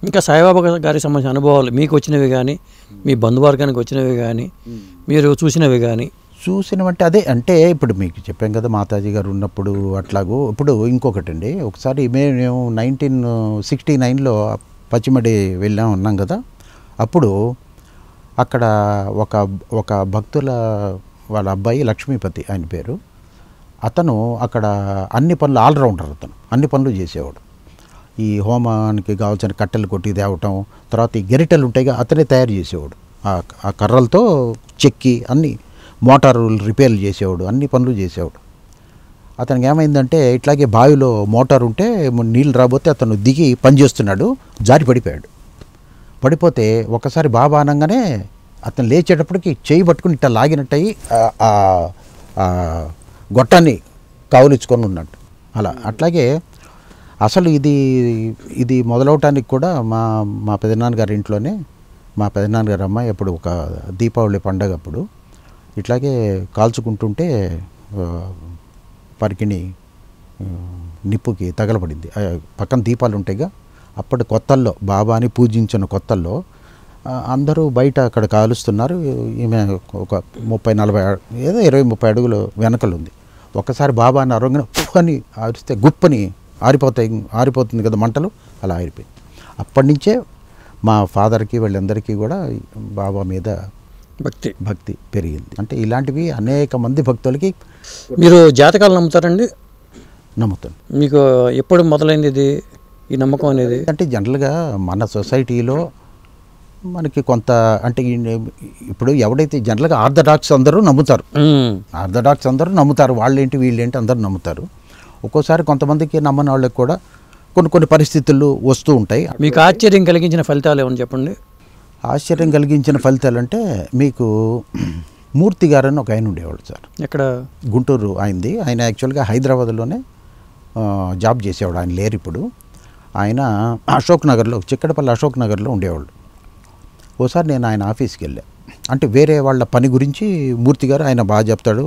ఇంకా సాయిబాబా గారికి సంబంధించిన అనుభవాలు మీకు వచ్చినవి కానీ, మీ బంధువర్గానికి వచ్చినవి కానీ, మీరు చూసినవి కానీ? చూసినవంటే అదే అంటే ఇప్పుడు మీకు చెప్పాం కదా మాతాజీ గారు ఉన్నప్పుడు అట్లాగూ. ఇప్పుడు ఇంకొకటండి, ఒకసారి మేము 1969లో పచ్చిమడి ఉన్నాం కదా. అప్పుడు అక్కడ ఒక భక్తుల వాళ్ళ అబ్బాయి లక్ష్మీపతి ఆయన పేరు. అతను అక్కడ అన్ని పనులు ఆల్రౌండర్, అతను అన్ని పనులు చేసేవాడు. ఈ హోమానికి కావాల్సిన కట్టెలు కొట్టి తేవటం, తర్వాత ఈ గెరిటెలు ఉంటాయిగా అతనే తయారు చేసేవాడు. ఆ కర్రలతో చెక్కి అన్ని మోటారు రిపేర్లు చేసేవాడు, అన్ని పనులు చేసేవాడు. అతనికి ఏమైందంటే ఇట్లాగే బావిలో మోటార్ ఉంటే నీళ్ళు రాబోతే అతను దిగి పనిచేస్తున్నాడు, జారి పడిపోయాడు. పడిపోతే ఒకసారి బాబా అనగానే అతను లేచేటప్పటికి చేయి పట్టుకుని ఇట్లా లాగినట్టయి గొట్టాన్ని కావులించుకొని ఉన్నట్టు అలా. అట్లాగే అసలు ఇది మొదలవటానికి కూడా మా పెదనాన్నగారి ఇంట్లోనే మా పెదనాన్నగారి అమ్మాయి అప్పుడు ఒక దీపావళి పండగ అప్పుడు ఇట్లాగే కాల్చుకుంటుంటే పరికిణి నిప్పుకి తగలబడింది. పక్కన దీపాలు ఉంటాయిగా. అప్పటి కొత్తల్లో బాబాని పూజించిన కొత్తల్లో అందరూ బయట అక్కడ కాలుస్తున్నారు. ఈమె ఒక 30-40 ఏదో 20-30 అడుగులు వెనకలు ఉంది. ఒక్కసారి బాబాని అరవగానే అని ఆరిస్తే గుప్పని ఆరిపోతుంది కదా మంటలు, అలా ఆరిపోయింది. అప్పటి నుంచే మా ఫాదర్కి వీళ్ళందరికీ కూడా బాబా మీద భక్తి పెరిగింది. అంటే ఇలాంటివి అనేక మంది భక్తులకి. మీరు జాతకాలు నమ్ముతారండి? నమ్ముతాను. మీకు ఎప్పుడు మొదలైంది ఇది ఈ నమ్మకం అనేది? అంటే జనరల్గా మన సొసైటీలో మనకి కొంత అంటే ఇప్పుడు ఎవడైతే జనరల్గా ఆర్థడాక్స్ అందరూ నమ్ముతారు, వాళ్ళేంటి వీళ్ళేంటి అందరూ నమ్ముతారు. ఒక్కోసారి కొంతమందికి నమ్మని వాళ్ళకి కూడా కొన్ని పరిస్థితులు వస్తూ ఉంటాయి. మీకు ఆశ్చర్యం కలిగించిన ఫలితాలు ఏమని చెప్పండి? ఆశ్చర్యం కలిగించిన ఫలితాలు అంటే మీకు మూర్తి గారని ఒక ఆయన ఉండేవాళ్ళు సార్. ఎక్కడ? గుంటూరు ఆయనది. ఆయన యాక్చువల్గా హైదరాబాద్లోనే జాబ్ చేసేవాడు. ఆయన లేరు ఇప్పుడు. ఆయన అశోక్ నగర్లో, చిక్కడపల్లి అశోక్ నగర్లో ఉండేవాళ్ళు. ఓసారి నేను ఆయన ఆఫీస్కి వెళ్ళా. అంటే వేరే వాళ్ళ పని గురించి మూర్తి గారు ఆయన బాగా చెప్తాడు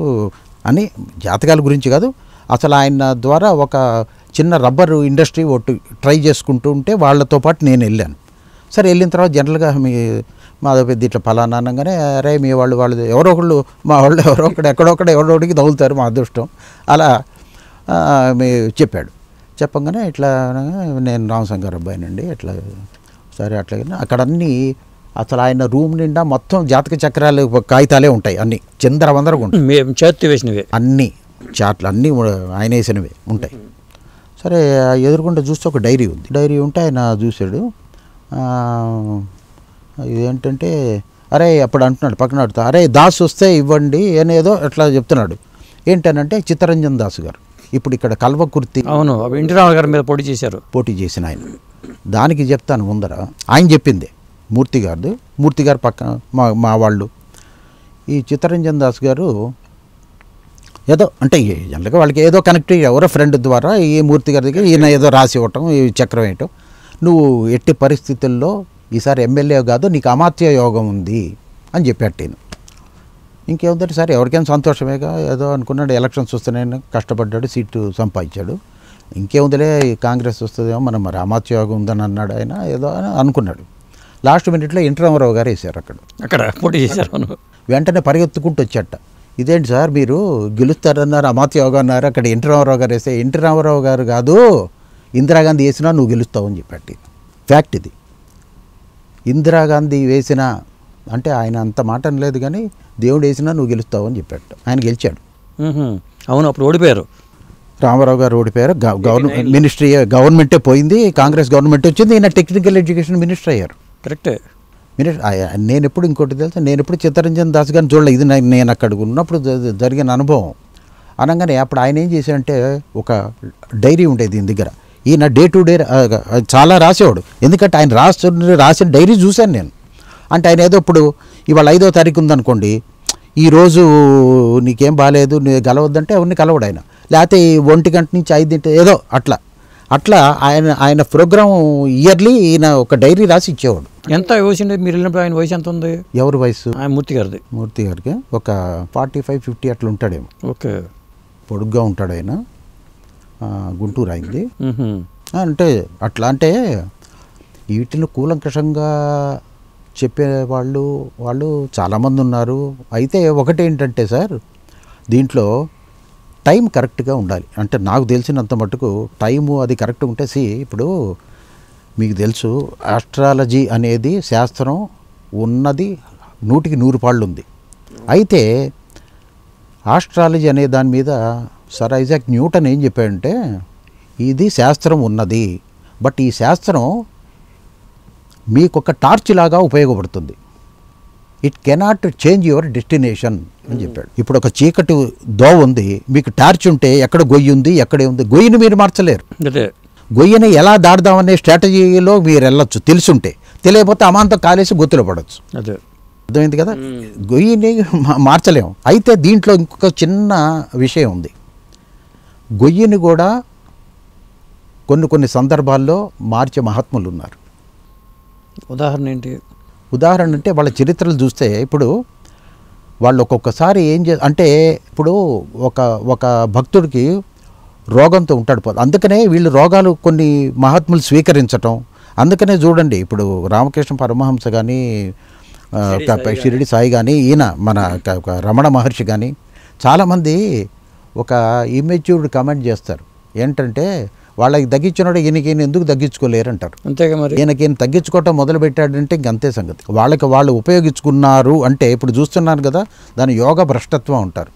అని, జాతకాల గురించి కాదు, అసలు ఆయన ద్వారా ఒక చిన్న రబ్బర్ ఇండస్ట్రీ ఒకటి ట్రై చేసుకుంటూ ఉంటే వాళ్ళతో పాటు నేను వెళ్ళాను. సరే వెళ్ళిన తర్వాత జనరల్గా మాదో పెద్ద ఇట్లా ఫలానా అనగానే అరే మీ వాళ్ళు ఎవరో ఒకళ్ళు మా వాళ్ళు ఎవరొకడికి తగులుతారు, మా అదృష్టం అలా చెప్పాడు. చెప్పగానే ఇట్లా నేను రామశంకర్ అబ్బాయినండి ఇట్లా. సరే అట్లాగే అక్కడ అన్నీ అసలు ఆయన రూమ్ నిండా మొత్తం జాతక చక్రాలు కాగితాలే ఉంటాయి, అన్నీ చిందరవందరగా ఉంటాయి, చేతి వేసినవి అన్నీ చాట్లు అన్నీ ఆయన వేసినవి ఉంటాయి. సరే ఎదురుకుండా చూస్తే ఒక డైరీ ఉంది. డైరీ ఉంటే ఆయన చూశాడు. ఇదేంటంటే అరే అప్పుడు అంటున్నాడు పక్కన అడుగుతా, అరే దాసు వస్తే ఇవ్వండి అనేదో అట్లా చెప్తున్నాడు. ఏంటనంటే చిత్తరంజన్ దాసు గారు ఇప్పుడు ఇక్కడ కల్వకుర్తి, అవును, ఎన్టీ రామారావు గారి మీద పోటీ చేసిన ఆయన. దానికి చెప్తాను ముందర ఆయన చెప్పింది మూర్తి గారు పక్కన మా వాళ్ళు. ఈ చిత్తరంజన్ దాస్ గారు ఏదో అంటే జనరల్గా వాళ్ళకి ఏదో కనెక్ట్ ఎవరో ఫ్రెండ్ ద్వారా ఈ మూర్తి గారి దగ్గర ఈయన ఏదో రాసి ఇవ్వటం, ఈ చక్రం ఏంటో, నువ్వు ఎట్టి పరిస్థితుల్లో ఈసారి ఎమ్మెల్యే కాదు, నీకు అమాత్య యోగం ఉంది అని చెప్పాడు. నేను ఇంకేముందంటే సరే ఎవరికైనా సంతోషమేగా ఏదో అనుకున్నాడు. ఎలక్షన్స్ వస్తున్నాయని కష్టపడ్డాడు, సీటు సంపాదించాడు. ఇంకేముందిలే కాంగ్రెస్ వస్తుందేమో మనం మరి అమాత్య యోగం ఉందని అన్నాడు ఆయన, ఏదో అని అనుకున్నాడు. లాస్ట్ మినిట్లో ఎన్టీ రామారావు గారు వేశారు అక్కడ పోటీ చేశారు. వెంటనే పరిగెత్తుకుంటూ వచ్చాట. ఇదేంటి సార్ మీరు గెలుస్తారన్నారు, అమాత్య యోగం అన్నారు, అక్కడ ఎన్టీ రామారావు గారు వేస్తే ఎన్టీ రామారావు గారు కాదు ఇందిరాగాంధీ వేసినా నువ్వు గెలుస్తావు అని చెప్పాడు. ఫ్యాక్ట్ ఇది. ఇందిరాగాంధీ వేసినా అంటే ఆయన అంత మాట అనలేదు కానీ దేవుడు వేసినా నువ్వు గెలుస్తావు అని చెప్పాడు. ఆయన గెలిచాడు. అవును, అప్పుడు ఓడిపోయారు. రామారావు గారు ఓడిపోయారు. గవర్నమెంటే పోయింది, కాంగ్రెస్ గవర్నమెంట్ వచ్చింది. ఈయన టెక్నికల్ ఎడ్యుకేషన్ మినిస్టర్ అయ్యారు. కరెక్టే. నేను ఎప్పుడు ఇంకోటి తెలుసా, నేను ఎప్పుడు చిత్తరంజన్ దాస్ గారిని చూడలేదు. ఇది నేను అక్కడ ఉన్నప్పుడు జరిగిన అనుభవం. అనగానే అప్పుడు ఆయన ఏం చేశాడంటే ఒక డైరీ ఉండేది దీని దగ్గర. ఈయన డే టు డే చాలా రాసేవాడు. ఎందుకంటే ఆయన రాసిన డైరీ చూశాను నేను. అంటే ఆయన ఏదో ఇప్పుడు ఇవాళ 5వ తారీఖు ఉందనుకోండి, ఈరోజు నీకేం బాగాలేదు నువ్వు గెలవద్దంటే ఎవరిని కలవడు ఆయన. లేకపోతే 1 గంట నుంచి 5 ఏదో అట్లా ఆయన ప్రోగ్రామ్ ఇయర్లీ ఈయన ఒక డైరీ రాసి ఇచ్చేవాడు. ఎంత వయసు మీరు వెళ్ళినప్పుడు? ఆయన వయసు ఎంత ఉంది? ఎవరి వయసు? మూర్తి గారికి ఒక 45-50 అట్లా ఉంటాడేమో. ఓకే, పొడుగ్గా ఉంటాడు ఆయన. గుంటూరు అయింది. అంటే అట్లా అంటే వీటిని కూలంకషంగా వాళ్ళు చాలామంది ఉన్నారు. అయితే ఒకటేంటంటే సార్, దీంట్లో టైం కరెక్ట్గా ఉండాలి. అంటే నాకు తెలిసినంత మటుకు టైము అది కరెక్ట్ ఉంటే ఇప్పుడు మీకు తెలుసు ఆస్ట్రాలజీ అనేది శాస్త్రం ఉన్నది 100కి 100 పాళ్ళు ఉంది. అయితే ఆస్ట్రాలజీ అనే దాని మీద సర్ ఐజాక్ న్యూటన్ ఏం చెప్పాడంటే, ఇది శాస్త్రం ఉన్నది, బట్ ఈ శాస్త్రం మీకు ఒక టార్చ్ లాగా ఉపయోగపడుతుంది. It cannot change your destination అని చెప్పాడు. ఇప్పుడు ఒక చీకటి దోవ ఉంది, మీకు టార్చ్ ఉంటే ఎక్కడ గొయ్యి ఉంది, ఎక్కడే ఉంది, గొయ్యిని మీరు మార్చలేరు. గొయ్యిని ఎలా దాడదామనే స్ట్రాటజీలో మీరు వెళ్ళొచ్చు తెలుసుంటే, తెలియకపోతే అమాంతం కాలేసి గొత్తులో పడవచ్చు. అర్థమైంది కదా, గొయ్యిని మార్చలేము. అయితే దీంట్లో ఇంకొక చిన్న విషయం ఉంది. గొయ్యిని కూడా కొన్ని సందర్భాల్లో మార్చే మహాత్ములు ఉన్నారు. ఉదాహరణ ఏంటి? ఉదాహరణ అంటే వాళ్ళ చరిత్రలు చూస్తే ఇప్పుడు వాళ్ళు ఒక్కొక్కసారి అంటే ఇప్పుడు ఒక భక్తుడికి రోగంతో ఉంటాడు. అందుకనే వీళ్ళు రోగాలు కొన్ని మహాత్ములు స్వీకరించటం. అందుకనే చూడండి, ఇప్పుడు రామకృష్ణ పరమహంస కానీ, షిరిడి సాయి కానీ, ఈయన మన రమణ మహర్షి కానీ చాలామంది ఒక ఇమెచ్యూర్డ్ కమెంట్ చేస్తారు. ఏంటంటే, వాళ్ళకి తగ్గించినోడు ఈయన ఎందుకు తగ్గించుకోలేరు అంటారు. అంతేగా మరి. ఈయన తగ్గించుకోవటం మొదలు పెట్టాడంటే ఇంకంతే సంగతి. వాళ్ళు ఉపయోగించుకున్నారు అంటే ఇప్పుడు చూస్తున్నారు కదా, దాని యోగ భ్రష్టత్వం అంటారు.